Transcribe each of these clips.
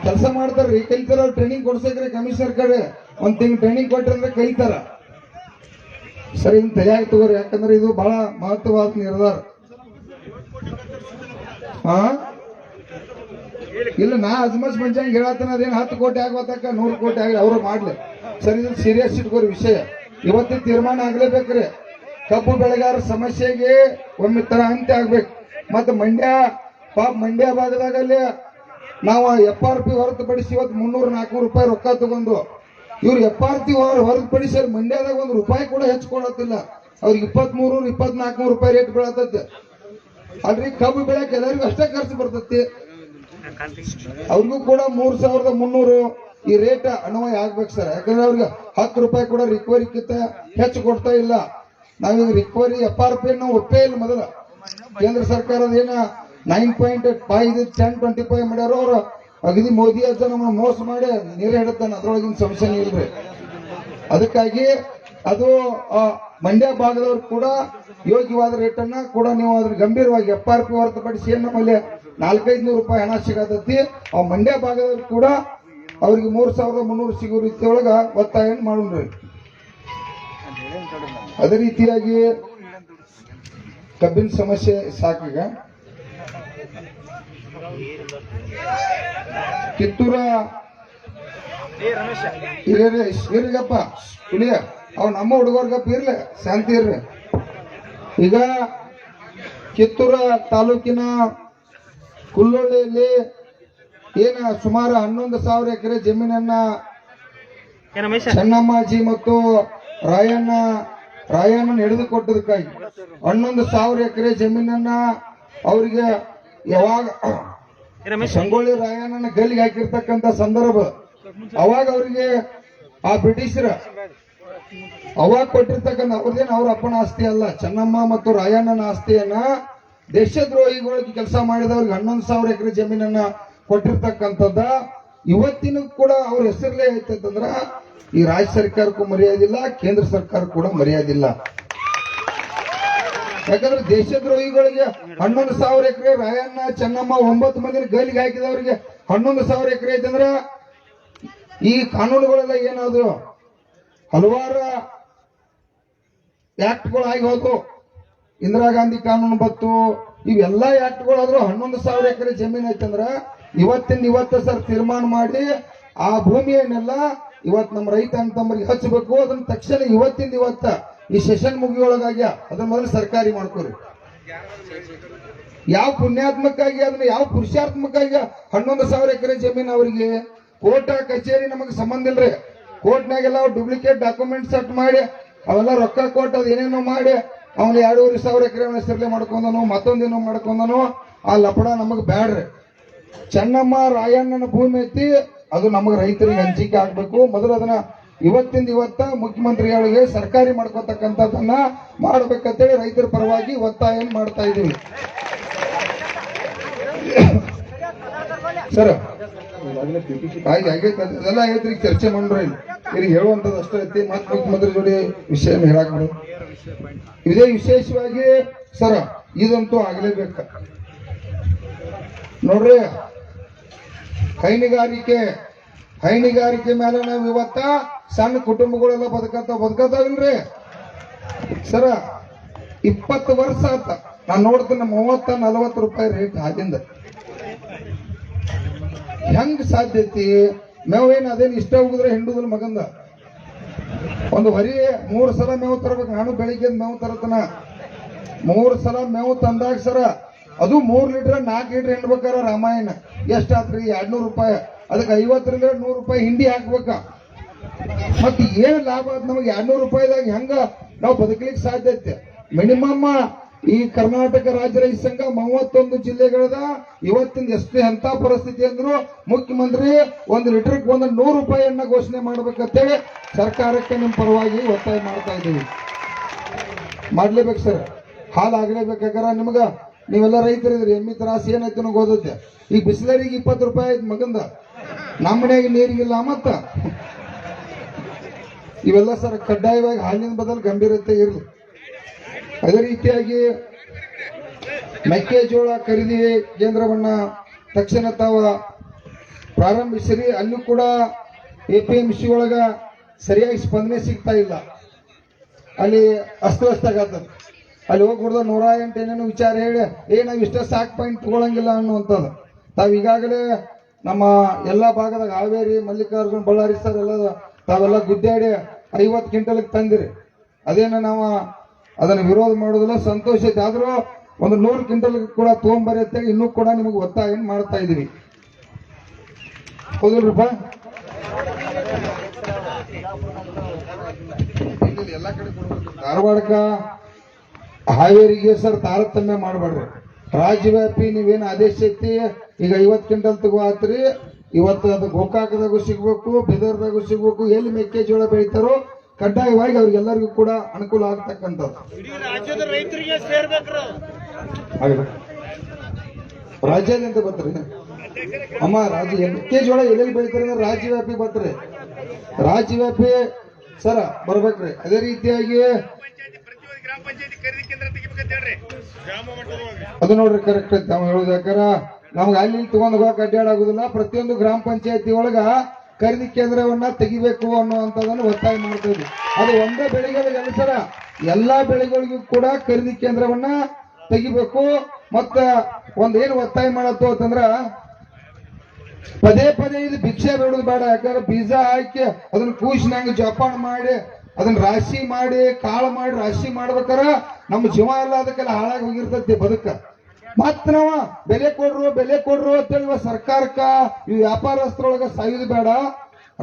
ಕೆಲಸ ಮಾಡ್ತಾರ್ರಿ, ಕಲಿತಾರ. ಟ್ರೈನಿಂಗ್ ಕೊಡ್ಸಕ್ರಿ ಕಮಿಷನರ್ ಕಡೆ ಒಂದ್ ತಿಂಗ್ ಟ್ರೈನಿಂಗ್ ಕೊಟ್ರಂದ್ರೆ ಕಲಿತಾರ. ಸರಿ, ಇನ್ ತಯಾರಿ ತಗೋರಿ, ಯಾಕಂದ್ರೆ ಇದು ಬಹಳ ಮಹತ್ವವಾದ ನಿರ್ಧಾರ. ಇಲ್ಲ, ನಾ ಅಜ್ಮಸ್ ಮಂಜಂಗ್ ಹೇಳತ್ತನ, ಅದೇನು 10 ಕೋಟಿ ಆಗೋತಕ್ಕ 100 ಕೋಟಿ ಆಗಲಿ, ಅವ್ರು ಮಾಡ್ಲಿ. ಸರಿ, ಇದು ಸೀರಿಯಸ್ ಇಟ್ಕೋರಿ ವಿಷಯ. ಇವತ್ತಿನ ತೀರ್ಮಾನ ಆಗ್ಲೇಬೇಕ್ರಿ. ಕಬ್ಬು ಬೆಳೆಗಾರ ಸಮಸ್ಯೆಗೆ ಒಮ್ಮೆ ತರ ಅಂತ್ಯ ಆಗ್ಬೇಕು. ಮತ್ತೆ ಮಂಡ್ಯ ಭಾಗದಾಗಲ್ಲಿ ನಾವು FRP ಹೊರತುಪಡಿಸಿ ಇವತ್ತು 300-400 ರೂಪಾಯಿ ರೊಕ್ಕ ತಗೊಂಡು ಇವ್ರು FRP ಹೊರತುಪಡಿಸಿ ಮಂಡ್ಯದಾಗ 1 ರೂಪಾಯಿ ಕೂಡ ಹೆಚ್ಚಿಕೊಳತ್ತಿಲ್ಲ. ಅವ್ರಿಗೆ 2300-2400 ರೂಪಾಯಿ ರೇಟ್ ಬೀಳತೈತೆ. ಅಲ್ರಿ, ಕಬ್ಬು ಬೆಳೆಯಕ್ಕೆ ಎಲ್ಲರಿಗೂ ಅಷ್ಟೇ ಖರ್ಚು ಬರ್ತೈತಿ. ಅವ್ರಿಗೂ ಕೂಡ 3300 ಈ ರೇಟ್ ಅನ್ವಯ ಆಗ್ಬೇಕು ಸರ್. ಯಾಕಂದ್ರೆ ಅವ್ರಿಗೆ 10 ರೂಪಾಯಿ ಕೂಡ ರಿಕವರಿಕ್ಕಿಂತ ಹೆಚ್ಚು ಕೊಡ್ತಾ ಇಲ್ಲ. ನಾವೀಗ ರಿಕವರಿ FRP ನಾವು ಒಪ್ಪೇ ಇಲ್ಲ. ಮೊದಲ ಕೇಂದ್ರ ಸರ್ಕಾರದ ಏನ 9.5 10-25 ಮಾಡ್ಯಾರ. ಅವ್ರು ಅಗದಿ ಮೋದಿ ಅಜ್ಜ ನಮ್ಮ ಮೋಸ ಮಾಡಿ ನೀರೇ ಹಿಡುತ್ತಾನೆ, ಅದ್ರೊಳಗಿನ ಸಮಸ್ಯೆ ಇಲ್ರಿ. ಅದಕ್ಕಾಗಿ ಅದು ಮಂಡ್ಯ ಭಾಗದವ್ರು ಕೂಡ ಯೋಗ್ಯವಾದ ರೇಟನ್ನ ಕೂಡ ನೀವು ಅದ್ರ ಗಂಭೀರವಾಗಿ FRP ಹೊರತುಪಡಿಸಿ ಏನ್ ನಮ್ಮಲ್ಲಿ 400-500 ರೂಪಾಯಿ ಹಣ ಸಿಗತೈತಿ. ಆ ಮಂಡ್ಯ ಭಾಗದವ್ರು ಕೂಡ ಅವ್ರಿಗೆ 3300 ಸಿಗೋ ರೀತಿಯೊಳಗ ಒತ್ತಾಯ ಮಾಡೋಣ್ರಿ. ಅದೇ ರೀತಿಯಾಗಿ ಕಬ್ಬಿನ ಸಮಸ್ಯೆ ಸಾಕೀಗ. ಕಿತ್ತೂರ ಇರ್ರಿಗಪ್ಪ ಹುಲಿಯ ಅವ್ ನಮ್ಮ ಹುಡುಗರ್ಗಪ್ಪ ಇರ್ಲಿ, ಶಾಂತಿ ಇರ್ರಿ. ಈಗ ಕಿತ್ತೂರ ತಾಲೂಕಿನ ಕುಲ್ಲೊಳ್ಳಿಯಲ್ಲಿ ಏನ ಸುಮಾರು 11,000 ಎಕರೆ ಜಮೀನನ್ನ ಚೆನ್ನಮ್ಮಾಜಿ ಮತ್ತು ರಾಯಣ್ಣ ಹಿಡಿದುಕೊಟ್ಟದಕ್ಕಾಗಿ 11,000 ಎಕರೆ ಜಮೀನನ್ನ ಅವರಿಗೆ ಯಾವಾಗ ಸಂಗೊಳ್ಳಿ ರಾಯಣ್ಣನ ಗಲ್ಲಿಗೆ ಹಾಕಿರ್ತಕ್ಕಂಥ ಸಂದರ್ಭ, ಅವಾಗ ಅವರಿಗೆ ಆ ಬ್ರಿಟಿಷರ ಅವಾಗ ಕೊಟ್ಟಿರ್ತಕ್ಕಂಥ ಅವ್ರದೇನು ಅವ್ರ ಅಪ್ಪನ ಆಸ್ತಿ ಅಲ್ಲ, ಚೆನ್ನಮ್ಮ ಮತ್ತು ರಾಯಣ್ಣನ ಆಸ್ತಿಯನ್ನ ದೇಶದ್ರೋಹಿಗಳಿಗೆ ಕೆಲಸ ಮಾಡಿದವ್ರಿಗೆ 11,000 ಎಕರೆ ಜಮೀನನ್ನ ಕೊಟ್ಟಿರ್ತಕ್ಕಂಥದ್ದ ಇವತ್ತಿನ ಕೂಡ ಅವ್ರ ಹೆಸರಲ್ಲೇ ಐತಂದ್ರ ಈ ರಾಜ್ಯ ಸರ್ಕಾರಕ್ಕೂ ಮರ್ಯಾದಿಲ್ಲ, ಕೇಂದ್ರ ಸರ್ಕಾರ ಕೂಡ ಮರ್ಯಾದಿಲ್ಲ. ಯಾಕಂದ್ರೆ ದೇಶದ್ರೋಹಿಗಳಿಗೆ 11,000 ಎಕರೆ, ರಾಯಣ್ಣ ಚೆನ್ನಮ್ಮ 9 ಮಂದಿನ ಗಲ್ಲಿಗೆ ಹಾಕಿದವರಿಗೆ 11,000 ಎಕರೆ ಐತಂದ್ರ ಈ ಕಾನೂನುಗಳೆಲ್ಲ ಏನಾದ್ರು ಹಲವಾರು ಆಕ್ಟ್ಗಳು ಆಗಿ ಹೋದ್ವು. ಇಂದಿರಾ ಗಾಂಧಿ ಕಾನೂನು ಬತ್ತು, ಇವೆಲ್ಲ ಆಕ್ಟ್ಗಳಾದ್ರು 11,000 ಎಕರೆ ಜಮೀನ್ ಐತಂದ್ರ ಇವತ್ತು ಸರ್ ತೀರ್ಮಾನ ಮಾಡಿ ಆ ಭೂಮಿಯನ್ನೆಲ್ಲ ಇವತ್ತು ನಮ್ಮ ರೈತ ಅಂತಂಬರಿಗೆ ಹಚ್ಚಬೇಕು. ಅದನ್ನ ತಕ್ಷಣ ಇವತ್ತ ಈ ಸೆಷನ್ ಮುಗಿಯೊಳಗಾಗ್ಯ ಅದನ್ನ ಮೊದಲು ಸರ್ಕಾರಿ ಮಾಡ್ಕೋರಿ. ಯಾವ ಪುಣ್ಯಾತ್ಮಕ್ಕಾಗಿ ಅದನ್ನ ಯಾವ ಪುರುಷಾತ್ಮಕ್ಕಾಗಿ 11,000 ಎಕರೆ ಜಮೀನು ಅವರಿಗೆ ಕೋರ್ಟ್ ಕಚೇರಿ ನಮಗೆ ಸಂಬಂಧ ಇಲ್ರಿ. ಕೋರ್ಟ್ನಾಗೆಲ್ಲ ಡೂಪ್ಲಿಕೇಟ್ ಡಾಕ್ಯುಮೆಂಟ್ ಸೆಟ್ ಮಾಡಿ ಅವೆಲ್ಲ ರೊಕ್ಕ ಕೊಟ್ಟು ಅದ್ ಏನೇನೋ ಮಾಡಿ ಅವನು 2,500 ಎಕರೆ ಹೆಸರಲ್ಲೇ ಮಾಡ್ಕೊಂಡನು, ಮತ್ತೊಂದೇನೋ ಮಾಡ್ಕೊಂಡನು. ಆ ಲಪಡ ನಮಗ್ ಬ್ಯಾಡ್ರಿ. ಚೆನ್ನಮ್ಮ ರಾಯಣ್ಣನ ಭೂಮಿ ಐತಿ, ಅದು ನಮಗೆ ರೈತರಿಗೆ ಹಂಚಿಕೆ ಆಗ್ಬೇಕು. ಮೊದಲು ಅದನ್ನ ಇವತ್ತ ಮುಖ್ಯಮಂತ್ರಿಗಳಿಗೆ ಸರ್ಕಾರಿ ಮಾಡ್ಕೊತಕ್ಕಂಥದ್ದನ್ನ ಮಾಡ್ಬೇಕಂತೇಳಿ ರೈತರ ಪರವಾಗಿ ಒತ್ತಾಯ ಮಾಡ್ತಾ ಇದೀವಿ ಸರ್. ಅದೆಲ್ಲ ಆಗೈತ್ರಿ, ಚರ್ಚೆ ಮಾಡ್ರಿ. ಇಲ್ಲಿ ಹೇಳುವಂಥದ್ದು ಅಷ್ಟೇ ಐತಿ. ಮತ್ ಮುಖ್ಯಮಂತ್ರಿ ಜೋಡಿ ವಿಷಯ ಹೇಳಕ್ ಮಾಡೋದು ಇದೇ ವಿಶೇಷವಾಗಿ ಸರ್, ಇದಂತೂ ಆಗ್ಲೇಬೇಕ ನೋಡ್ರಿ. ಹೈನುಗಾರಿಕೆ ಮೇಲೆ ನಾವು ಇವತ್ತ ಸಣ್ಣ ಕುಟುಂಬಗಳೆಲ್ಲ ಬದುಕತ್ತಾವಿಲ್ರಿ ಸರ. 20 ವರ್ಷ ಆತ ನಾನ್ ನೋಡ್ತೇನೆ 30-40 ರೂಪಾಯಿ ರೇಟ್ ಆಗಿಂದ. ಹೆಂಗ್ ಸಾಧ್ಯತಿ? ಮೇವೇನು ಅದೇನು ಇಷ್ಟ ಹೋಗಿದ್ರೆ ಹಿಂಡುದಿಲ್ಲ ಮಗಂದ. ಒಂದು ಹೊರಿ 3 ಸಲ ಮೇವು ತರಬೇಕು. ನಾನು ಬೆಳಿಗ್ಗೆ ಮೇವು ತರತನ 3 ಸಲ ಮೇವು ತಂದಾಗ ಸರ, ಅದು 3 ಲೀಟರ್ 4 ಲೀಟರ್ ಹಿಂಡ್ಬೇಕಾರ ರಾಮಾಯಣ ಎಷ್ಟಾತ್ರಿ? 200 ರೂಪಾಯಿ. ಅದಕ್ಕೆ 50-100 ರೂಪಾಯಿ ಹಿಂಡಿ ಹಾಕ್ಬೇಕ. ಮತ್ ಏನ್ ಲಾಭ ಆದ್ ನಮಗೆ? 200 ರೂಪಾಯಿದಾಗ ಹೆಂಗ ನಾವು ಬದುಕಲಿಕ್ಕೆ ಸಾಧ್ಯ ಐತೆ? ಮಿನಿಮಮ್ ಈ ಕರ್ನಾಟಕ ರಾಜ್ಯ ರೈತ ಸಂಘ 31 ಜಿಲ್ಲೆಗಳದ ಇವತ್ತಿನ ಎಷ್ಟು ಎಂತ ಪರಿಸ್ಥಿತಿ ಅಂದ್ರು ಮುಖ್ಯಮಂತ್ರಿ 1 ಲೀಟರ್ಗೆ 100 ರೂಪಾಯಿಯನ್ನ ಘೋಷಣೆ ಮಾಡ್ಬೇಕಂತೇಳಿ ಸರ್ಕಾರಕ್ಕೆ ನಿಮ್ಮ ಪರವಾಗಿ ಒತ್ತಾಯ ಮಾಡ್ತಾ ಇದ್ದೀವಿ. ಮಾಡ್ಲೇಬೇಕು ಸರ್, ಹಾಲು ಆಗ್ಲೇಬೇಕಾಗಾರ ನಿಮ್ಗ. ನೀವೆಲ್ಲ ರೈತರಿದ್ರಿ, ಎಮ್ಮಿ ತ್ರಾಸ ಏನೈತೆ ಅನ್ನೋ ಗೊತ್ತೈತೆ. ಈಗ ಬಿಸಿಲರಿಗೆ 20 ರೂಪಾಯಿ ಆಯ್ತು ಮಗಂದ, ನಮ್ಮ ಮನೆಯಾಗ ನೀರಿಗಿಲ್ಲ. ಮತ್ತ ಇವೆಲ್ಲ ಸರ್ ಕಡ್ಡಾಯವಾಗಿ ಹಾಲಿನ ಬದಲು ಗಂಭೀರತೆ ಇರಲಿ. ಅದೇ ರೀತಿಯಾಗಿ ಮೆಕ್ಕೆಜೋಳ ಖರೀದಿ ಕೇಂದ್ರವನ್ನ ತಕ್ಷಣ ತಾವು ಪ್ರಾರಂಭಿಸಿರಿ. ಅಲ್ಲೂ ಕೂಡ APMC ಒಳಗ ಸರಿಯಾಗಿ ಸ್ಪಂದನೆ ಸಿಗ್ತಾ ಇಲ್ಲ, ಅಲ್ಲಿ ಅಸ್ತವ್ಯಸ್ತ ಆಗತ್ತದ. ಅಲ್ಲಿ ಹೋಗಿ ಕುಡ್ದ 108 ಏನೇನು ವಿಚಾರ ಹೇಳಿ ನಾವ್ ಇಷ್ಟ ಸಾಕ್ ಪಾಯಿಂಟ್ ತಗೊಳಂಗಿಲ್ಲ ಅನ್ನುವಂಥದ್ದು. ತಾವ್ ಈಗಾಗಲೇ ನಮ್ಮ ಎಲ್ಲಾ ಭಾಗದಾಗ ಹಾವೇರಿ, ಮಲ್ಲಿಕಾರ್ಜುನ, ಬಳ್ಳಾರಿ ಸರ್ ಎಲ್ಲ ತಾವೆಲ್ಲ ಗುದ್ದಾಡಿ 50 ಕ್ವಿಂಟಲ್ಗೆ ತಂದಿರಿ. ಅದೇನ ನಾವು ಅದನ್ನ ವಿರೋಧ ಮಾಡೋದಿಲ್ಲ, ಸಂತೋಷ ಐತೆ. ಆದ್ರೂ ಒಂದು 100 ಕ್ವಿಂಟಲ್ ಕೂಡ ತಗೊಂಬರಿ ಅಂತೇಳಿ ಇನ್ನೂ ಕೂಡ ನಿಮಗೆ ಒತ್ತಾಯ ಮಾಡ್ತಾ ಇದೀವಿ. ಹೌದಿಲ್ರಪ್ಪ? ಎಲ್ಲಾ ಕಡೆ ಧಾರವಾಡಕ್ಕ ಹಾವೇರಿಗೆ ಸರ್ ತಾರತಮ್ಯ ಮಾಡಬೇಡ್ರಿ. ರಾಜ್ಯವ್ಯಾಪಿ ನೀವೇನು ಆದೇಶ ಐತಿ, ಈಗ 50 ಕ್ವಿಂಟಲ್ ತಗೋ ಆತ್ರಿ. ಇವತ್ತು ಅದು ಗೋಕಾಕದಾಗೂ ಸಿಗ್ಬೇಕು, ಬೀದರ್ದಾಗೂ ಸಿಗ್ಬೇಕು. ಎಲ್ಲಿ ಮೆಕ್ಕೆಜೋಳ ಬೆಳಿತಾರೋ ಕಡ್ಡಾಯವಾಗಿ ಅವ್ರಿಗೆಲ್ಲರಿಗೂ ಕೂಡ ಅನುಕೂಲ ಆಗ್ತಕ್ಕಂಥದ್ದು. ರಾಜ್ಯದ ರೈತರಿಗೆ ಸೇರ್ಬೇಕ್ರ. ರಾಜ್ಯದಿಂದ ಬರ್ತಾರೆ ಅಮ್ಮ, ರಾಜ್ಯ ಮೆಕ್ಕೆಜೋಳ ಎಲ್ಲೆಲ್ಲಿ ಬೆಳಿತಾರೆ ಅಂದ್ರೆ ರಾಜ್ಯವ್ಯಾಪಿ ಬರ್ತಾರೆ. ರಾಜ್ಯವ್ಯಾಪಿ ಸರ ಬರ್ಬೇಕ್ರಿ. ಅದೇ ರೀತಿಯಾಗಿ ಅದು ನೋಡ್ರಿ ಕರೆಕ್ಟ್ ಐತಿ ನಾವು ಹೇಳುದು. ಯಾಕಾರ ನಮ್ಗೆ ಅಲ್ಲಿ ತಗೊಂಡ್ ಹೋಗಕ್ ಅಡ್ಡಾಡಾಗುದಿಲ್ಲ. ಪ್ರತಿಯೊಂದು ಗ್ರಾಮ ಪಂಚಾಯತಿ ಒಳಗ ಖರೀದಿ ಕೇಂದ್ರವನ್ನ ತೆಗಿಬೇಕು ಅನ್ನುವಂಥದ್ದನ್ನು ಒತ್ತಾಯ ಮಾಡ್ತಾ ಇದ್ವಿ. ಅದು ಒಂದೇ ಬೆಳೆಗಳಿಗೆ ಅನುಸಾರ ಎಲ್ಲಾ ಬೆಳೆಗಳಿಗೂ ಕೂಡ ಖರೀದಿ ಕೇಂದ್ರವನ್ನ ತೆಗಿಬೇಕು. ಮತ್ತ ಒಂದೇನು ಒತ್ತಾಯ ಮಾಡತ್ತು ಅಂತಂದ್ರ ಪದೇ ಪದೇ ಇದು ಭಿಕ್ಷೆ ಬೇಡುದು ಬೇಡ. ಯಾಕಂದ್ರೆ ಬೀಜ ಹಾಕಿ ಅದನ್ನ ಕೂಸಿನಂಗ ಜೋಪಾನ ಮಾಡಿ ಅದನ್ನ ರಾಶಿ ಮಾಡಿ ಕಾಳು ಮಾಡಿ ರಾಶಿ ಮಾಡ್ಬೇಕಾರ ನಮ್ಮ ಜೀವ ಎಲ್ಲ ಅದಕ್ಕೆಲ್ಲ ಹಾಳಾಗಿ ಹೋಗಿರ್ತೈತಿ ಬದುಕ. ಮತ್ ನಾವ ಬೆಲೆ ಕೊಡ್ರು ಅಂತೇಳಿ ಸರ್ಕಾರಕ್ಕ ಈ ವ್ಯಾಪಾರಸ್ಥರೊಳಗ ಸಾಯುದು ಬೇಡ.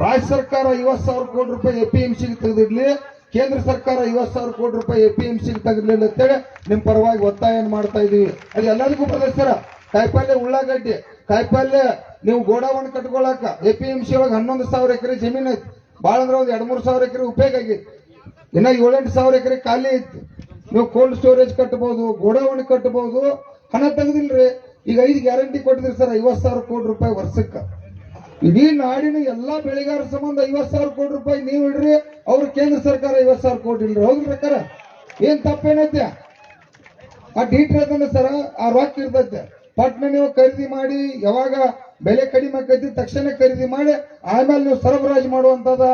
ರಾಜ್ಯ ಸರ್ಕಾರ 50,000 ಕೋಟಿ ರೂಪಾಯಿ APMCಗೆ ತೆಗೆದಿಡ್ಲಿ, ಕೇಂದ್ರ ಸರ್ಕಾರ 50,000 ಕೋಟಿ ರೂಪಾಯಿ APMCಗೆ ತೆಗೆದಿರ್ಲಿಲ್ಲ ಅಂತೇಳಿ ನಿಮ್ ಪರವಾಗಿ ಒತ್ತಾಯ ಮಾಡ್ತಾ ಇದೀವಿ. ಅದು ಎಲ್ಲದಕ್ಕೂ ಪ್ರದರ್ಶನ. ಕಾಯಿಪಲ್ಯ, ಉಳ್ಳಾಗಡ್ಡಿ, ಕಾಯಿಪಲ್ಯ ನೀವು ಗೋಡಾವಣೆ ಕಟ್ಕೊಳಕ APMC ಒಳಗೆ 11,000 ಎಕರೆ ಜಮೀನ್ ಐತಿ. ಬಾಳ ಅಂದ್ರೆ ಒಂದು 2-3 ಎಕರೆ ಉಪಯೋಗ ಆಗೈತಿ. ಇನ್ನ 7-8 ಎಕರೆ ಖಾಲಿ ಐತಿ. ನೀವು ಕೋಲ್ಡ್ ಸ್ಟೋರೇಜ್ ಕಟ್ಟಬಹುದು, ಗೋಡಾವಣೆ ಕಟ್ಟಬಹುದು. ಹಣ ತೆಗೆದಿಲ್ರಿ. ಈಗ 5 ಗ್ಯಾರಂಟಿ ಕೊಟ್ಟಿದ್ರಿ ಸರ್, 50,000 ಕೋಟಿ ರೂಪಾಯಿ ವರ್ಷಕ್ಕ. ಇಡೀ ನಾಡಿನ ಎಲ್ಲಾ ಬೆಳೆಗಾರರ ಸಂಬಂಧ 50,000 ಕೋಟಿ ರೂಪಾಯಿ ನೀವು ಇಡ್ರಿ, ಅವ್ರು ಕೇಂದ್ರ ಸರ್ಕಾರ 50,000 ಕೋಟಿ ಇಲ್ರಿ. ಹೌದು ಪ್ರಕಾರ ಏನ್ ತಪ್ಪೇನೈತೆ? ಆ ಡೀಟ್ ಇರ್ತಂದ್ರೆ ಸರ ಆ ರೊಕ್ಕ ಇರ್ತೈತೆ. ಪಟ್ನ ನೀವು ಖರೀದಿ ಮಾಡಿ, ಯಾವಾಗ ಬೆಲೆ ಕಡಿಮೆ ಆಕೈತಿ ತಕ್ಷಣ ಖರೀದಿ ಮಾಡಿ ಆಮೇಲೆ ನೀವು ಸರಬರಾಜು ಮಾಡುವಂತದ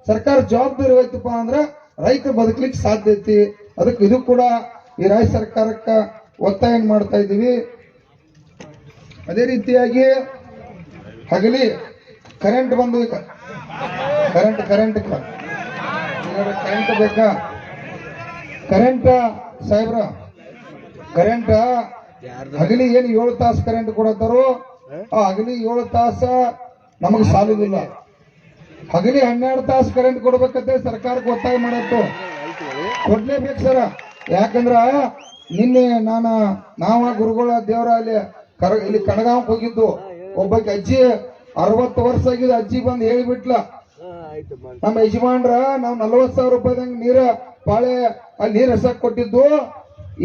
ಸರ್ಕಾರ ಜವಾಬ್ದಾರಿ ಹೋಯ್ತಪ್ಪ ಅಂದ್ರ ರೈತರು ಬದುಕಲಿಕ್ಕೆ ಸಾಧ್ಯ ಐತಿ. ಅದಕ್ಕೆ ಇದು ಕೂಡ ಈ ರಾಜ್ಯ ಸರ್ಕಾರಕ್ಕ ಒತ್ತಾಯ ಮಾಡ್ತಾ ಇದ್ದೀವಿ. ಅದೇ ರೀತಿಯಾಗಿ ಹಗಲಿ ಕರೆಂಟ್ ಬಂದು ಈಗ ಕರೆಂಟ್ ಬೇಕಾ? ಕರೆಂಟ್ ಸಾಹೇಬ್ರ, ಕರೆಂಟ್ ಹಗಲಿ ಏನು 7 ತಾಸು ಕರೆಂಟ್ ಕೊಡತ್ತಾರೋ ಆ ಹಗಲಿ 7 ತಾಸು ನಮಗೆ ಸಾಲುದಿಲ್ಲ. ಹಗಲಿ 12 ತಾಸು ಕರೆಂಟ್ ಕೊಡ್ಬೇಕಂತ ಸರ್ಕಾರಕ್ಕೆ ಒತ್ತಾಯ ಮಾಡತ್ತು. ಕೊಡ್ಲೇಬೇಕು ಸರ. ಯಾಕಂದ್ರ ನಿನ್ನೆ ನಾವ ಗುರುಗಳ ದೇವರ ಇಲ್ಲಿ ಕಣಗಾಂವ್ ಹೋಗಿದ್ದು. ಒಬ್ಬಕ್ಕೆ ಅಜ್ಜಿ 60 ವರ್ಷ ಆಗಿದ್ದು ಅಜ್ಜಿ ಬಂದು ಹೇಳಿಬಿಟ್ಲ, ನಮ್ಮ ಯಜಮಾನ್ರ ನಾವು 40,000 ರೂಪಾಯಿದಂಗ ನೀರ ಪಾಳೆ ಅಲ್ಲಿ ನೀರ್ ಹಸಕ್ ಕೊಟ್ಟಿದ್ದು,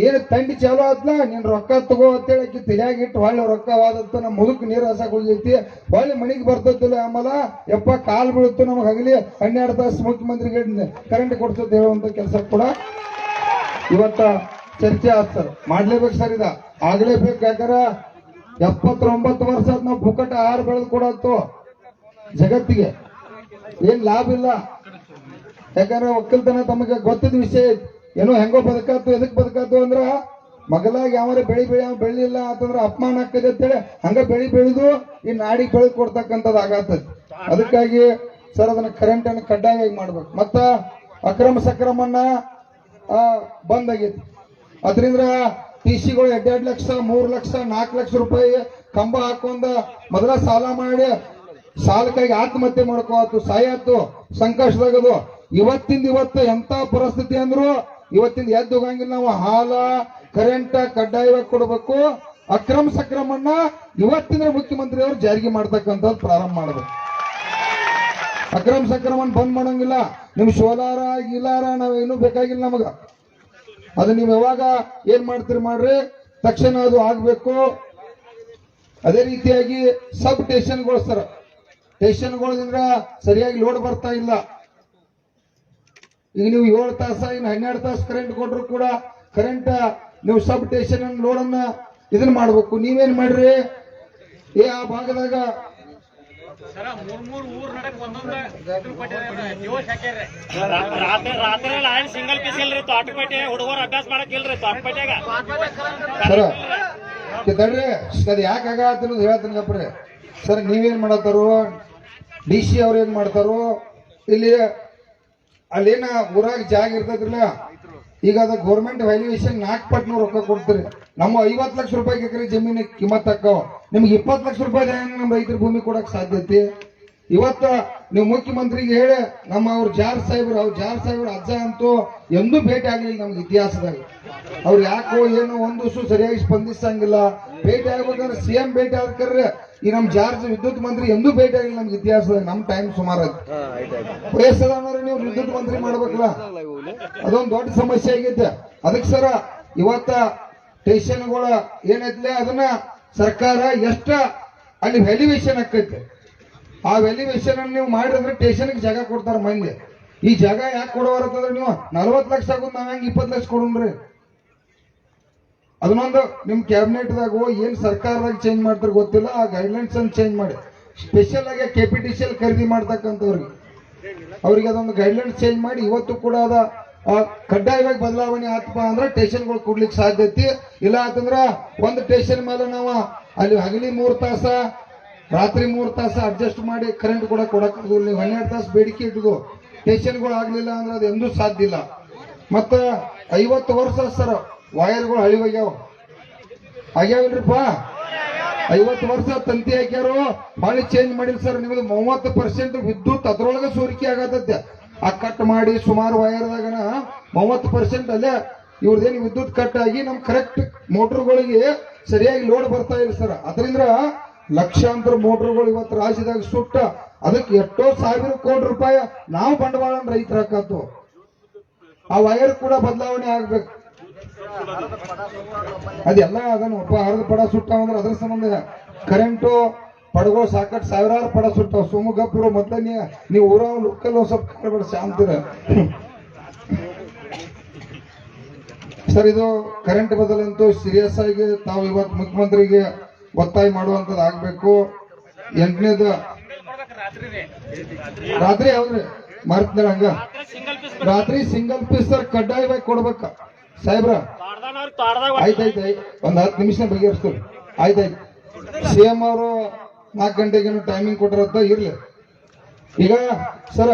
ಏನು ತಂಡಿ ಚಾಲು ಆತ್ಲ ನೀನ್ ರೊಕ್ಕ ತಗೋ ಅಂತೇಳಿ ಆಕಿ ತಲೆಯಾಗಿಟ್ಟು ಹೊಳ್ಳಿ ರೊಕ್ಕವಾದತ್ತ ನಮ್ಮ ಮುದುಕ್ ನೀರ್ ಹಸಕ್ ಉಳಿದೈತಿ. ಹೊಳ್ಳಿ ಮನಿಗೆ ಬರ್ತೈತಿಲ್ಲ ಆಮೇಲೆ ಯಪ್ಪ ಕಾಲ್ ಬೀಳುತ್ತು ನಮಗ್ ಹಗಲಿ 12 ತಾಸು ಮುಖ್ಯಮಂತ್ರಿಗೆ ಕರೆಂಟ್ ಕೊಡ್ತದೆ ಹೇಳುವಂತ ಕೆಲಸ ಕೂಡ ಇವತ್ತ ಚರ್ಚೆ ಆತ್ ಸರ್. ಮಾಡ್ಲೇಬೇಕು ಸರ್, ಇದ ಆಗ್ಲೇಬೇಕು. ಯಾಕಂದ್ರ 79 ವರ್ಷ ನಾವು ಪುಕ್ಕಟ ಆಹಾರ ಬೆಳೆದು ಕೊಡತ್ತು ಜಗತ್ತಿಗೆ ಏನ್ ಲಾಭ ಇಲ್ಲ. ಯಾಕಂದ್ರೆ ಒಕ್ಕಲ್ತನ ತಮಗೆ ಗೊತ್ತಿದ ವಿಷಯ. ಏನೋ ಹೆಂಗೋ ಬದುಕಾತು, ಎದಕ್ ಬದುಕಾತು ಅಂದ್ರ ಮಗಲಾಗಿ ಯಾವರೇ ಬೆಳಿಲಿಲ್ಲ ಅಂತಂದ್ರ ಅಪಮಾನ ಆಗ್ತದೆ ಅಂತೇಳಿ ಹಂಗ ಬೆಳೆದು ಈ ನಾಡಿಗೆ ಬೆಳೆದು ಕೊಡ್ತಕ್ಕಂಥದ್ದು ಆಗತ್ತದ. ಅದಕ್ಕಾಗಿ ಸರ್ ಅದನ್ನ ಕರೆಂಟ್ ಅನ್ನು ಕಡ್ಡಾಯವಾಗಿ ಮಾಡ್ಬೇಕು. ಮತ್ತ ಅಕ್ರಮ ಸಕ್ರಮನ್ನ ಬಂದ್ ಆಗೈತಿ. ಅದರಿಂದ TCಗಳು 2 ಲಕ್ಷ 3 ಲಕ್ಷ 4 ಲಕ್ಷ ರೂಪಾಯಿ ಕಂಬ ಹಾಕೊಂಡ ಮೊದಲ ಸಾಲ ಮಾಡಿ ಸಾಲಕ್ಕಾಗಿ ಆತ್ಮಹತ್ಯೆ ಮಾಡ್ಕೋತು, ಸಾಯತ್ತು, ಸಂಕಷ್ಟದಾಗದು. ಇವತ್ತು ಎಂತ ಪರಿಸ್ಥಿತಿ ಅಂದ್ರು ಇವತ್ತಿಂದ ಎದ್ದು ಹೋಗಂಗಿಲ್ಲ. ನಾವು ಹಾಲ ಕರೆಂಟ್ ಕಡ್ಡಾಯವಾಗಿ ಕೊಡಬೇಕು. ಅಕ್ರಮ ಸಕ್ರಮನ್ನ ಇವತ್ತಿನ ಮುಖ್ಯಮಂತ್ರಿ ಅವರು ಜಾರಿಗೆ ಮಾಡ್ತಕ್ಕಂಥದ್ದು ಪ್ರಾರಂಭ ಮಾಡಬೇಕು. ಅಕ್ರಮ ಸಕ್ರಮನ್ ಬಂದ್ ಮಾಡಂಗಿಲ್ಲ. ನಿಮ್ ಸೋಲಾರ ಗಿಲಾರ ನಾವೇನು ಬೇಕಾಗಿಲ್ಲ ನಮಗ. ಅದು ನೀವು ಯಾವಾಗ ಏನ್ ಮಾಡ್ತೀರಿ ಮಾಡ್ರಿ, ತಕ್ಷಣ ಅದು ಆಗ್ಬೇಕು. ಅದೇ ರೀತಿಯಾಗಿ ಸಬ್ ಸ್ಟೇಷನ್ಗಳು ಸರ್, ಸ್ಟೇಷನ್ಗಳಿಂದ ಸರಿಯಾಗಿ ಲೋಡ್ ಬರ್ತಾ ಇಲ್ಲ. ಈಗ ನೀವು 7 ತಾಸ ಇನ್ನು 12 ತಾಸು ಕರೆಂಟ್ ಕೊಟ್ಟರು ಕೂಡ ಕರೆಂಟ್ ನೀವು ಸಬ್ ಸ್ಟೇಷನ್ ಲೋಡ್ ಅನ್ನ ಇದನ್ನ ಮಾಡ್ಬೇಕು. ನೀವೇನ್ ಮಾಡ್ರಿ, ಆ ಭಾಗದಾಗ ಸರ ಮೂರ್ ಊರ್ ನಡಕ್ ಜೋಶ್ ಹಾಕ್ಯಾರ. ರಾತ್ರಿ ಲೈನ್ ಸಿಂಗಲ್ ಪೀಸ್ ಇಲ್ರಿ, ತೋಟಪೇಟೆ ಹುಡುಗರು ಅಭ್ಯಾಸ ಮಾಡಕ್ ಇಲ್ರಿ ತೋಟಪೇಟೆಗ. ಸರ ತಡ್ರಿ, ಅದು ಯಾಕೆ ಆಗತ್ತನ್ನೋದು ಹೇಳ್ತೀನಿ ಗಪ್ರಿ. ಸರ್ ನೀವೇನ್ ಮಾಡತ್ತಾರೋ, DC ಅವ್ರು ಏನ್ ಮಾಡ್ತಾರೋ, ಇಲ್ಲಿ ಅಲ್ಲೇನ ಊರಾಗ ಜಾಗ ಇರ್ತದ್ರಲ್ಲ, ಈಗ ಅದ ಗೌರ್ಮೆಂಟ್ ವ್ಯಾಲ್ಯೂಯೇಷನ್ 4 ಪಟ್ಟು ರೊಕ್ಕ ಕೊಡ್ತೀರಿ. ನಮ್ಮ 50 ಲಕ್ಷ ರೂಪಾಯಿ ಎಕರೆ ಜಮೀನು ಕಿಮ್ಮತ್ ಹಾಕವ, ನಿಮ್ಗೆ 20 ಲಕ್ಷ ರೂಪಾಯಿ ನಮ್ಮ ರೈತರ ಭೂಮಿ ಕೊಡಕ್ ಸಾಧ್ಯತೆ. ಇವತ್ತ ನೀವು ಮುಖ್ಯಮಂತ್ರಿಗೆ ಹೇಳಿ, ನಮ್ಮ ಅವ್ರ ಜಾರ್ ಸಾಹೇಬ್ರ ಅಜ್ಜ ಅಂತೂ ಎಂದೂ ಭೇಟಿ ಆಗ್ಲಿಲ್ಲ ನಮ್ಗೆ ಇತಿಹಾಸದಾಗ. ಅವ್ರು ಯಾಕೋ ಏನೋ ಒಂದು ದಿವಸ ಸರಿಯಾಗಿ ಸ್ಪಂದಿಸಂಗಿಲ್ಲ. ಭೇಟಿ ಆಗ್ಬೇಕಂದ್ರೆ CM ಭೇಟಿ ಆಗ್ಕರ್ರೆ, ಈ ನಮ್ ಜಾರ್ಜ್ ವಿದ್ಯುತ್ ಮಂತ್ರಿ ಎಂದೂ ಭೇಟಿ ಆಗಿಲ್ಲ ನಮ್ಗೆ ಇತಿಹಾಸದಾಗ. ನಮ್ ಟೈಮ್ ಸುಮಾರು ವಯಸ್ಸದವ್ರೆ ನೀವು ವಿದ್ಯುತ್ ಮಂತ್ರಿ ಮಾಡ್ಬೇಕಲ್ಲ, ಅದೊಂದು ದೊಡ್ಡ ಸಮಸ್ಯೆ ಆಗೈತೆ. ಅದಕ್ಕೆ ಸರ ಇವತ್ತ ಸ್ಟೇಷನ್ಗಳ ಏನೈತ್ಲೆ ಅದನ್ನ ಸರ್ಕಾರ ಎಷ್ಟ ಅಲ್ಲಿ ವ್ಯಾಲ್ಯೂಯೇಷನ್ ಆಕೈತೆ, ಆ ವ್ಯಾಲ್ಯೂಯೇಷನ್ ಅನ್ನು ನೀವು ಮಾಡಿದ್ರೆ ಸ್ಟೇಷನ್ಗೆ ಜಾಗ ಕೊಡ್ತಾರ ಮಂದಿ. ಈ ಜಾಗ ಯಾಕೆ ಕೊಡೋರಂತಂದ್ರೆ ನೀವು 40 ಲಕ್ಷ ಆಗೋದು, ನಾವ್ ಹೆಂಗ್ 20 ಲಕ್ಷ ಕೊಡೋಣ್ರಿ. ಅದನ್ನೊಂದು ನಿಮ್ ಕ್ಯಾಬಿನೆಟ್ದಾಗ ಏನ್ ಸರ್ಕಾರದಾಗ ಚೇಂಜ್ ಮಾಡ್ತಾರೆ ಗೊತ್ತಿಲ್ಲ, ಆ ಗೈಡ್ಲೈನ್ಸ್ ಅನ್ನು ಚೇಂಜ್ ಮಾಡಿ ಸ್ಪೆಷಲ್ ಆಗಿ KPTCL ಖರೀದಿ ಮಾಡ್ತಕ್ಕಂಥವ್ರಿಗೆ ಅವ್ರಿಗೆ ಅದೊಂದು ಗೈಡ್ಲೈನ್ಸ್ ಚೇಂಜ್ ಮಾಡಿ ಇವತ್ತು ಕೂಡ ಅದ ಕಡ್ಡಾಯವಾಗಿ ಬದಲಾವಣೆ ಆತಪ್ಪ ಅಂದ್ರೆ ಸ್ಟೇಷನ್ಗಳು ಕೊಡ್ಲಿಕ್ಕೆ ಸಾಧ್ಯತೆ ಇಲ್ಲ. ಅಂತಂದ್ರ ಒಂದು ಸ್ಟೇಷನ್ ಮೇಲೆ ನಾವು ಅಲ್ಲಿ ಹಗಲಿ 3 ತಾಸ ರಾತ್ರಿ 3 ತಾಸ ಅಡ್ಜಸ್ಟ್ ಮಾಡಿ ಕರೆಂಟ್ ಕೂಡ ಕೊಡಕ್, ನೀವು 12 ತಾಸು ಬೇಡಿಕೆ ಇಟ್ಟದು ಸ್ಟೇಷನ್ಗಳು ಆಗ್ಲಿಲ್ಲ ಅಂದ್ರೆ ಅದು ಎಂದೂ ಸಾಧ್ಯ ಇಲ್ಲ. ಮತ್ತ 50 ವರ್ಷ ಸರ್ ವೈರ್ಗಳು ಹಳಿವಾಗ್ಯಾವ, ಆಗ್ಯಾವಿಲ್ರಿಪ್ಪ. 50 ವರ್ಷ ತಂತಿ ಹಾಕ್ಯಾರು, ಹೊಳಿ ಚೇಂಜ್ ಮಾಡಿಲ್ಲ ಸರ್. ನಿಮ್ದು 30% ವಿದ್ಯುತ್ ಅದ್ರೊಳಗೆ ಸೋರಿಕೆ ಆಗತ್ತೆ. ಆ ಕಟ್ ಮಾಡಿ ಸುಮಾರು ವೈರ್ದಾಗನ 30% ಅಲ್ಲೇ ಇವ್ರದೇನು ವಿದ್ಯುತ್ ಕಟ್ ಆಗಿ ನಮ್ ಕರೆಕ್ಟ್ ಮೋಟರ್ಗಳಿಗೆ ಸರಿಯಾಗಿ ಲೋಡ್ ಬರ್ತಾ ಇಲ್ಲ ಸರ್. ಅದರಿಂದ ಲಕ್ಷಾಂತರ ಮೋಟರ್ಗಳು ಇವತ್ತು ರಾಜ್ಯದಾಗ ಸುಟ್ಟ, ಅದಕ್ಕೆ ಎಷ್ಟೋ 1000 ಕೋಟಿ ರೂಪಾಯಿ ನಾವು ಬಂಡವಾಳ ರೈತರ ಹಾಕತ್ತು. ಆ ವೈರ್ ಕೂಡ ಬದಲಾವಣೆ ಆಗ್ಬೇಕು. ಅದೆಲ್ಲ ಅದನ್ನು ಹರಿದ ಪಡ ಸುಟ್ಟಾವ ಅಂದ್ರೆ ಅದ್ರ ಸಂಬಂಧ ಕರೆಂಟು ಪಡಗೋ ಸಾಕಷ್ಟು ಸಾವಿರಾರು ಪಡ ಸುಟ್ಟಾವ. ಸುಮಗಪ್ಪರು ಮೊದ್ಲ ನೀವು ಊರ ಲೋಕಲ್ ಸ್ವಲ್ಪ ಕಾಡ್ಬೇಡ, ಶಾಂತಿರ ಸರ್. ಇದು ಕರೆಂಟ್ ಬದಲಂತೂ ಸೀರಿಯಸ್ ಆಗಿ ತಾವು ಇವತ್ತು ಮುಖ್ಯಮಂತ್ರಿಗೆ ಒತ್ತಾಯ ಮಾಡುವಂತದ್ದು ಆಗ್ಬೇಕು. 8ನೇದು ರಾತ್ರಿ ಯಾವ್ದ್ರಿ ಮರ್ತಿದ್ರ ಹಂಗ ರಾತ್ರಿ ಸಿಂಗಲ್ ಪೀಸ್ ಸರ್ ಕಡ್ಡಾಯವಾಗಿ ಕೊಡ್ಬೇಕ ಸಾಹೇಬ್ರ. ಆಯ್ತಾಯ್ತು, ಒಂದ್ 10 ನಿಮಿಷ ಬಗೆಹರಿಸ್ತೀವಿ. ಆಯ್ತಾಯ್ತು. CM ಅವರು 4 ಗಂಟೆಗೇನು ಟೈಮಿಂಗ್ ಕೊಟ್ಟಿರತ್ತ, ಇರ್ಲಿ. ಈಗ ಸರ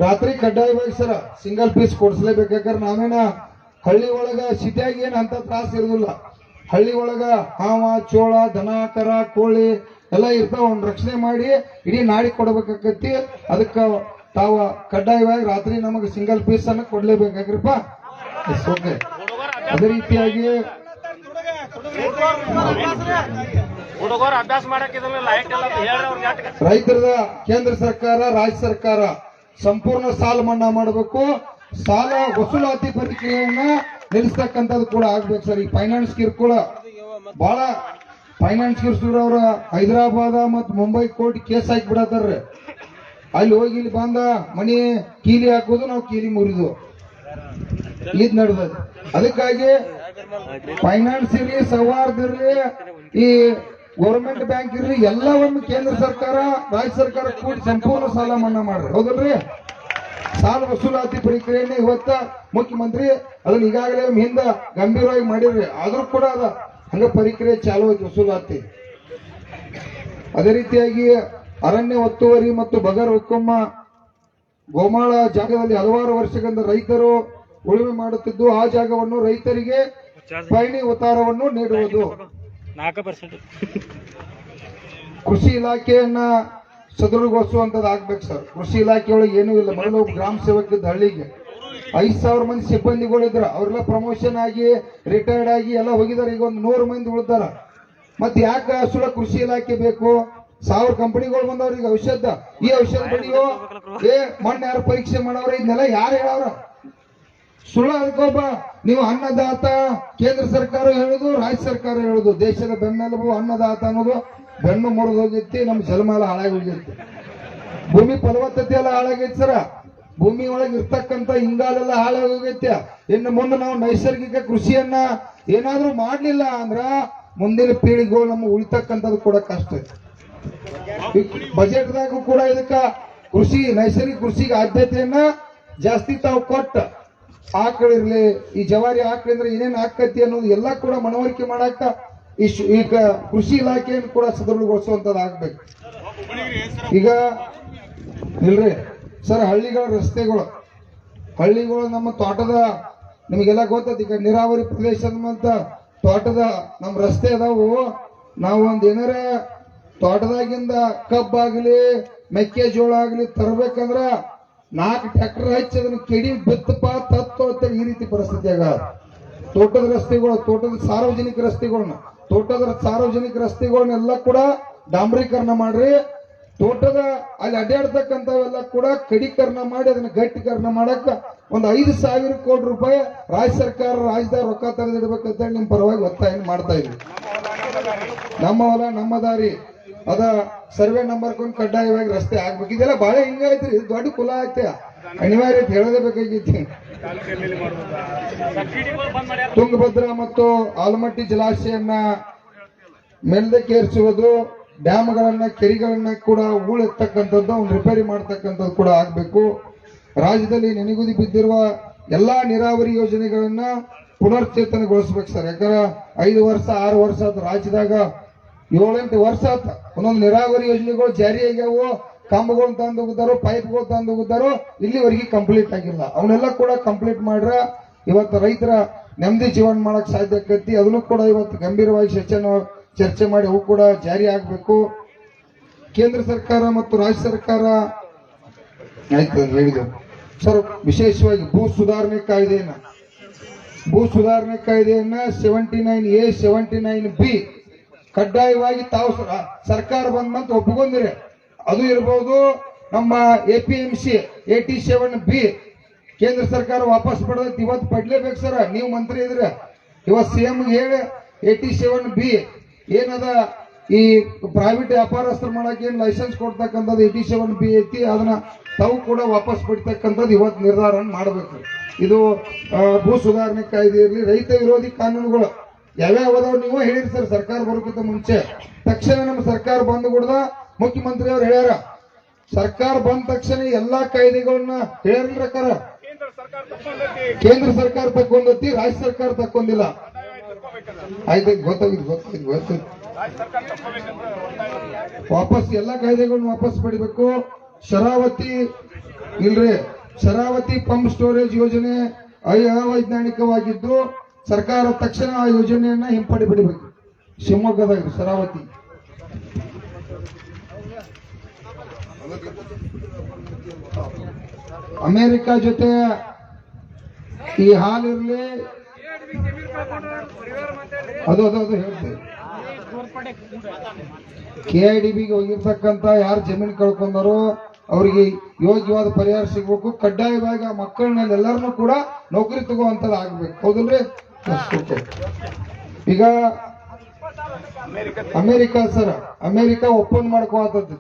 ರಾತ್ರಿ ಕಡ್ಡಾಯವಾಗಿ ಸರ ಸಿಂಗಲ್ ಪೀಸ್ ಕೊಡಿಸ್ಲೇಬೇಕಾದ್ರೆ ನಾವೇನ ಹಳ್ಳಿ ಒಳಗ ಸಿಟಿಯಾಗಿ ಏನ್ ಅಂತ ತ್ರಾಸ ಇರುದಿಲ್ಲ. ಹಳ್ಳಿ ಒಳಗ ಹಾವ ಚೋಳ ದನ ಕರ ಕೋಳಿ ಎಲ್ಲ ಇರ್ತಾವ, ಅವ್ನ ರಕ್ಷಣೆ ಮಾಡಿ ಇಡೀ ನಾಡಿಗೆ ಕೊಡ್ಬೇಕಾಕತಿ. ಅದಕ್ಕ ತಾವು ಕಡ್ಡಾಯವಾಗಿ ರಾತ್ರಿ ನಮಗೆ ಸಿಂಗಲ್ ಪೀಸ್ ಅನ್ನ ಕೊಡ್ಲೇಬೇಕಾಗ್ರಿಪ್ಪ. ಓಕೆ. ಅದೇ ರೀತಿಯಾಗಿ ರೈತರದ ಕೇಂದ್ರ ಸರ್ಕಾರ ರಾಜ್ಯ ಸರ್ಕಾರ ಸಂಪೂರ್ಣ ಸಾಲ ಮನ್ನಾ ಮಾಡಬೇಕು. ಸಾಲ ವಸೂಲಾತಿ ಪ್ರಕ್ರಿಯೆಯನ್ನ ನಿಲ್ಲಿಸ್ತಕ್ಕಂಥದ್ದು ಕೂಡ ಆಗ್ಬೇಕು ಸರ್. ಈ ಫೈನಾನ್ಸ್ ಕಿರುಕುಳ ಬಹಳ ಫೈನಾನ್ಸ್ ಕಿರುಕುಳ ಅವ್ರ ಹೈದರಾಬಾದ ಮತ್ತು ಮುಂಬೈ ಕೋರ್ಟ್ ಕೇಸ್ ಹಾಕಿ ಬಿಡತ್ತಾರ್ರಿ. ಅಲ್ಲಿ ಹೋಗಿ ಇಲ್ಲಿ ಬಂದ ಮನಿ ಕೀಲಿ ಹಾಕೋದು, ನಾವು ಕೀಲಿ ಮುರಿದು ಇದ್ ನಡೆದ. ಅದಕ್ಕಾಗಿ ಫೈನಾನ್ಸ್ ಇರ್ಲಿ, ಸೌಹಾರ್ದ ಇರ್ಲಿ, ಈ ಗೌರ್ಮೆಂಟ್ ಬ್ಯಾಂಕ್ ಇರ್ಲಿ, ಎಲ್ಲವನ್ನು ಕೇಂದ್ರ ಸರ್ಕಾರ ರಾಜ್ಯ ಸರ್ಕಾರ ಕೂಡಿ ಸಂಪೂರ್ಣ ಸಾಲ ಮನ್ನಾ ಮಾಡ್ರಿ. ಹೌದಲ್ರಿ? ಸಾಲ ವಸೂಲಾತಿ ಪ್ರಕ್ರಿಯೆಯನ್ನು ಇವತ್ತ ಮುಖ್ಯಮಂತ್ರಿ ಅದನ್ನ ಈಗಾಗಲೇ ಹಿಂದ ಗಂಭೀರವಾಗಿ ಮಾಡಿರ್ರಿ. ಆದ್ರೂ ಕೂಡ ಅದ ಹಂಗ ಪ್ರಕ್ರಿಯೆ ಚಾಲು ಐತಿ ವಸೂಲಾತಿ. ಅದೇ ರೀತಿಯಾಗಿ ಅರಣ್ಯ ಒತ್ತುವರಿ ಮತ್ತು ಬಗರ್ ಹುಕ್ಕುಮ್ಮ ಗೋಮಾಳ ಜಾಗದಲ್ಲಿ ಹಲವಾರು ವರ್ಷಗಳಿಂದ ರೈತರು ಉಳುಮೆ ಮಾಡುತ್ತಿದ್ದು, ಆ ಜಾಗವನ್ನು ರೈತರಿಗೆ ಪೈಣಿ ಉತ್ತಾರವನ್ನು ನೀಡುವುದು. 4% ಕೃಷಿ ಇಲಾಖೆಯನ್ನ ಸದೃಢಗೊಳಿಸುವಂತದ್ದು ಆಗ್ಬೇಕು ಸರ್. ಕೃಷಿ ಇಲಾಖೆಯೊಳಗೆ ಏನೂ ಇಲ್ಲ. ಮೊದಲು ಗ್ರಾಮ ಸೇವಕದ ಹಳ್ಳಿಗೆ 5,000 ಮಂದಿ ಸಿಬ್ಬಂದಿಗಳಿದ್ರ, ಅವರೆಲ್ಲ ಪ್ರಮೋಷನ್ ಆಗಿ ರಿಟೈರ್ಡ್ ಆಗಿ ಎಲ್ಲ ಹೋಗಿದಾರೆ. ಈಗ ಒಂದು 100 ಮಂದಿ ಉಳಿದಾರ. ಮತ್ತೆ ಯಾಕೆ ಸುಳ್ಳ ಕೃಷಿ ಇಲಾಖೆ ಬೇಕು? 1000 ಕಂಪನಿಗಳು ಬಂದವ್ರಿಗೆ ಔಷಧ, ಈ ಔಷಧ ಬಡಿಯೋ ಮಣ್ಣು ಯಾರು ಪರೀಕ್ಷೆ ಮಾಡವ್ರ, ಇದನ್ನೆಲ್ಲ ಯಾರು ಹೇಳವ್ರ? ಸುಳ್ಳ. ಅದಕ್ಕೊಬ್ಬ ನೀವು ಅನ್ನದಾತ ಕೇಂದ್ರ ಸರ್ಕಾರ ಹೇಳುದು, ರಾಜ್ಯ ಸರ್ಕಾರ ಹೇಳುದು. ದೇಶದ ಬೆನ್ನೆಲುಬು ಅನ್ನದಾತ ಅನ್ನೋದು ಬೆನ್ನು ಮುರಿದು ಹೋಗೈತಿ. ನಮ್ಮ ಜಲಮಾಲ ಹಾಳಾಗಿ ಹೋಗೈತಿ. ಭೂಮಿ ಫಲವತ್ತತೆ ಎಲ್ಲ ಹಾಳಾಗೈತಿ ಸರ. ಭೂಮಿ ಒಳಗೆ ಇರ್ತಕ್ಕಂಥ ಇಂಗಾಲೆಲ್ಲ ಹಾಳಾಗಿ ಹೋಗೈತಿ. ಇನ್ನು ಮುಂದೆ ನಾವು ನೈಸರ್ಗಿಕ ಕೃಷಿಯನ್ನ ಏನಾದ್ರೂ ಮಾಡ್ಲಿಲ್ಲ ಅಂದ್ರ ಮುಂದಿನ ಪೀಳಿಗೆಗಳು ನಮ್ಮ ಉಳಿತಕ್ಕಂಥದ್ದು ಕೂಡ ಕಷ್ಟ ಐತಿ. ಬಜೆಟ್ದಾಗೂ ಕೂಡ ಇದಕ್ಕ ಕೃಷಿ ನೈಸರ್ಗಿಕ ಕೃಷಿಗೆ ಆದ್ಯತೆಯನ್ನ ಜಾಸ್ತಿ ತಾವು ಕೊಟ್ಟ ಆಕಳಿರ್ಲಿ ಈ ಜವಾರಿ ಆಕಳಿಂದ್ರೆ ಏನೇನ್ ಆಕತಿ ಅನ್ನೋದು ಎಲ್ಲ ಕೂಡ ಮನವರಿಕೆ ಮಾಡಾಕ ಈಗ ಕೃಷಿ ಇಲಾಖೆಯನ್ನು ಕೂಡ ಸದೃಢಗೊಳಿಸುವಂತದ್ದು ಆಗ್ಬೇಕು. ಈಗ ಇಲ್ರಿ ಸರ್, ಹಳ್ಳಿಗಳ ಹಳ್ಳಿಗಳು ನಮ್ಮ ತೋಟದ ನಿಮಗೆಲ್ಲ ಗೊತ್ತೈತಿ. ಈಗ ನೀರಾವರಿ ಪ್ರದೇಶದ ತೋಟದ ನಮ್ಮ ರಸ್ತೆ ಅದಾವು. ನಾವು ಒಂದ್ ಏನಾರ ತೋಟದಾಗಿಂದ ಕಬ್ಬಾಗ್ಲಿ ಮೆಕ್ಕೆಜೋಳ ಆಗ್ಲಿ ತರ್ಬೇಕಂದ್ರ 4 ಟ್ರ್ಯಾಕ್ಟರ್ ಹಚ್ಚಿ ಅದನ್ನ ಕೆಡಿ ಬಿತ್ತಪ್ಪ ತತ್ತು ಅಂತ ಈ ರೀತಿ ಪರಿಸ್ಥಿತಿ ಆಗ ತೋಟದ ರಸ್ತೆಗಳು, ತೋಟದ ಸಾರ್ವಜನಿಕ ರಸ್ತೆಗಳನ್ನೆಲ್ಲ ಕೂಡ ಡಾಂಬರೀಕರಣ ಮಾಡ್ರಿ. ತೋಟದ ಅಲ್ಲಿ ಅಡ್ಡಾಡ್ತಕ್ಕಂಥವೆಲ್ಲ ಕೂಡ ಕಡಿಕರಣ ಮಾಡಿ ಅದನ್ನ ಗಟ್ಟಿಕರಣ ಮಾಡಕ್ಕ ಒಂದು 5,000 ಕೋಟಿ ರೂಪಾಯಿ ರಾಜ್ಯ ಸರ್ಕಾರ ರಾಜ್ಯದ ರೊಕ್ಕ ತೆಗೆದಿಡ್ಬೇಕಂತ ನಿಮ್ ಪರವಾಗಿ ಒತ್ತಾಯ ಮಾಡ್ತಾ ಇದ್ವಿ. ನಮ್ಮ ಹೊಲ ನಮ್ಮ ದಾರಿ ಅದ ಸರ್ವೆ ನಂಬರ್ ಕೊಂಡು ಕಡ್ಡಾಯವಾಗಿ ರಸ್ತೆ ಆಗ್ಬೇಕು. ಇದೆಲ್ಲ ಬಹಳ ಹಿಂಗೈತ್ರಿ, ಇದು ದೊಡ್ಡ ಕುಲ ಐತೆ, ಅನಿವಾರ್ಯ ಹೇಳದೇ ಬೇಕಾಗಿತ್ತು. ತುಂಗಭದ್ರಾ ಮತ್ತು ಆಲಮಟ್ಟಿ ಜಲಾಶಯನ್ನ ಮೇಲ್ದಕ್ಕೇರಿಸುವುದು, ಡ್ಯಾಮ್ಗಳನ್ನ ಕೆರೆಗಳನ್ನ ಕೂಡ ಹೂಳೆತ್ತಕ್ಕಂಥದ್ದು ಒಂದು ರಿಪೇರಿ ಮಾಡ್ತಕ್ಕಂಥದ್ದು ಕೂಡ ಆಗ್ಬೇಕು. ರಾಜ್ಯದಲ್ಲಿ ನೆನೆಗುದಿ ಬಿದ್ದಿರುವ ಎಲ್ಲಾ ನೀರಾವರಿ ಯೋಜನೆಗಳನ್ನ ಪುನರ್ಚೇತನಗೊಳಿಸ್ಬೇಕು ಸರ್. ಯಾಕಂದ್ರೆ 5 ವರ್ಷ 6 ವರ್ಷ ಆತ, ರಾಜ್ಯದಾಗ 7-8 ವರ್ಷ ಆತ. ಒಂದೊಂದು ನೀರಾವರಿ ಯೋಜನೆಗಳು ಜಾರಿ ಆಗ್ಯಾವು, ಕಂಬಗಳು ತಂದು ಹೋಗಿದ್ದಾರೋ, ಪೈಪ್ಗಳು ತಂದು ಹೋಗಿದ್ದಾರೋ, ಇಲ್ಲಿವರೆಗೆ ಕಂಪ್ಲೀಟ್ ಆಗಿಲ್ಲ. ಅವನ್ನೆಲ್ಲ ಕೂಡ ಕಂಪ್ಲೀಟ್ ಮಾಡ್ರ ಇವತ್ತು ರೈತರ ನೆಮ್ಮದಿ ಜೀವನ ಮಾಡಕ್ ಸಾಧ್ಯ ಆಕತಿ. ಅದನ್ನು ಕೂಡ ಇವತ್ತು ಗಂಭೀರವಾಗಿ ಚರ್ಚೆ ಮಾಡಿ ಅವು ಕೂಡ ಜಾರಿ ಆಗ್ಬೇಕು. ಕೇಂದ್ರ ಸರ್ಕಾರ ಮತ್ತು ರಾಜ್ಯ ಸರ್ಕಾರ ಆಯ್ತು ಹೇಳಿದ್ರು ಸರ್. ವಿಶೇಷವಾಗಿ ಭೂ ಸುಧಾರಣೆ ಕಾಯ್ದೆಯನ್ನ 79A 79B ಕಡ್ಡಾಯವಾಗಿ ತಾವು ಸರ್ಕಾರ ಬಂದಂತ ಒಪ್ಪಿಕೊಂಡಿರಿ. ಅದು ಇರಬಹುದು. ನಮ್ಮ APMC 87B ಕೇಂದ್ರ ಸರ್ಕಾರ ವಾಪಸ್ ಪಡೆದೈತಿ, ಇವತ್ತು ಪಡ್ಲೇಬೇಕು ಸರ್. ನೀವು ಮಂತ್ರಿ ಇದ್ರೆ ಇವತ್ತು CM ಹೇಳಿ 87B ಏನದ ಈ ಪ್ರೈವೇಟ್ ವ್ಯಾಪಾರಸ್ಥರು ಮಾಡಕ್ಕೆ ಏನ್ ಲೈಸೆನ್ಸ್ ಕೊಡ್ತಕ್ಕಂಥದ್ದು 87B ಐತಿ, ಅದನ್ನ ತಾವು ಕೂಡ ವಾಪಸ್ ಪಡಿತಕ್ಕಂಥದ್ದು ಇವತ್ತು ನಿರ್ಧಾರ ಮಾಡಬೇಕು. ಇದು ಭೂ ಸುಧಾರಣೆ ಕಾಯ್ದೆ ಇರಲಿ, ರೈತ ವಿರೋಧಿ ಕಾನೂನುಗಳು ಯಾವ್ಯಾವ ಅದಾವ ನೀವು ಹೇಳಿರಿ ಸರ್. ಸರ್ಕಾರ ಬರೋಕ್ಕಿಂತ ಮುಂಚೆ ತಕ್ಷಣ ನಮ್ಮ ಸರ್ಕಾರ ಬಂದು ಕೂಡ ಮುಖ್ಯಮಂತ್ರಿ ಅವ್ರು ಹೇಳ್ಯಾರ, ಸರ್ಕಾರ ಬಂದ ತಕ್ಷಣ ಎಲ್ಲಾ ಕಾಯ್ದೆಗಳನ್ನ ಹೇಳ್ಯಾರ. ಕೇಂದ್ರ ಸರ್ಕಾರ ತಕ್ಕೊಂಡತಿ, ರಾಜ್ಯ ಸರ್ಕಾರ ತಕ್ಕೊಂಡಿಲ್ಲ. ಆಯ್ತು, ಗೊತ್ತಾಗಿದ್ದು ವಾಪಸ್ ಎಲ್ಲಾ ಕಾಯ್ದೆಗಳನ್ನ ವಾಪಸ್ ಪಡಿಬೇಕು. ಶರಾವತಿ ಪಂಪ್ ಸ್ಟೋರೇಜ್ ಯೋಜನೆ ಅವೈಜ್ಞಾನಿಕವಾಗಿದ್ದು ಸರ್ಕಾರ ತಕ್ಷಣ ಆ ಯೋಜನೆಯನ್ನ ಹಿಂಪಡಿ ಬಿಡಬೇಕು. ಶಿವಮೊಗ್ಗದಾಗ ಶರಾವತಿ ಅಮೆರಿಕ ಜೊತೆ ಈ ಹಾಲಿರ್ಲಿ ಅದು ಹೇಳ್ತೇವೆ. KIDBಗೆ ಹೋಗಿರ್ತಕ್ಕಂಥ ಯಾರು ಜಮೀನು ಕಳ್ಕೊಂಡಾರೋ ಅವರಿಗೆ ಯೋಗ್ಯವಾದ ಪರಿಹಾರ ಸಿಗಬೇಕು. ಕಡ್ಡಾಯವಾಗಿ ಆ ಮಕ್ಕಳನ್ನೆಲ್ಲರನ್ನೂ ಕೂಡ ನೌಕರಿ ತಗೋವಂಥದ್ದು ಆಗ್ಬೇಕು. ಹೌದಲ್ರಿ? ಈಗ ಅಮೆರಿಕ ಒಪ್ಪಂದ ಮಾಡ್ಕೋತದ್ದು